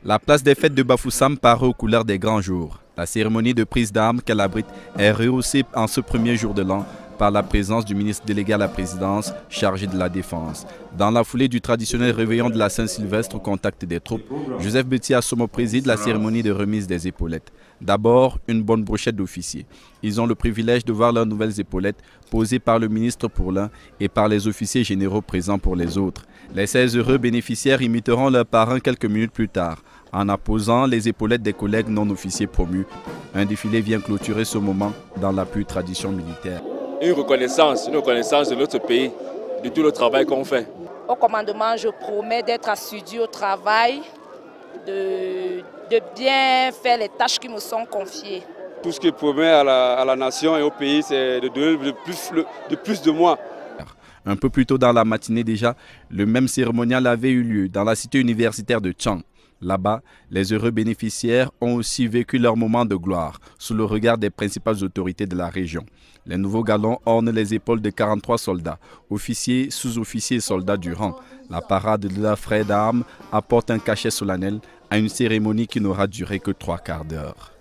La place des fêtes de Bafoussam paraît aux couleurs des grands jours. La cérémonie de prise d'armes qu'elle abrite est rehaussée en ce premier jour de l'an par la présence du ministre délégué à la présidence chargé de la défense. Dans la foulée du traditionnel réveillon de la Saint-Sylvestre au contact des troupes, Joseph Betty Assomo préside la cérémonie de remise des épaulettes. D'abord, une bonne brochette d'officiers. Ils ont le privilège de voir leurs nouvelles épaulettes posées par le ministre pour l'un et par les officiers généraux présents pour les autres. Les 16 heureux bénéficiaires imiteront leurs parrains quelques minutes plus tard, en apposant les épaulettes des collègues non-officiers promus. Un défilé vient clôturer ce moment dans la pure tradition militaire. Une reconnaissance de notre pays, de tout le travail qu'on fait. Au commandement, je promets d'être assidu au travail, de bien faire les tâches qui me sont confiées. Tout ce que je promets à la nation et au pays, c'est de donner de plus de moi. Un peu plus tôt dans la matinée déjà, le même cérémonial avait eu lieu dans la cité universitaire de Tchang. Là-bas, les heureux bénéficiaires ont aussi vécu leur moment de gloire sous le regard des principales autorités de la région. Les nouveaux galons ornent les épaules de 43 soldats, officiers, sous-officiers et soldats du rang. La parade de la frais d'armes apporte un cachet solennel à une cérémonie qui n'aura duré que 3 quarts d'heure.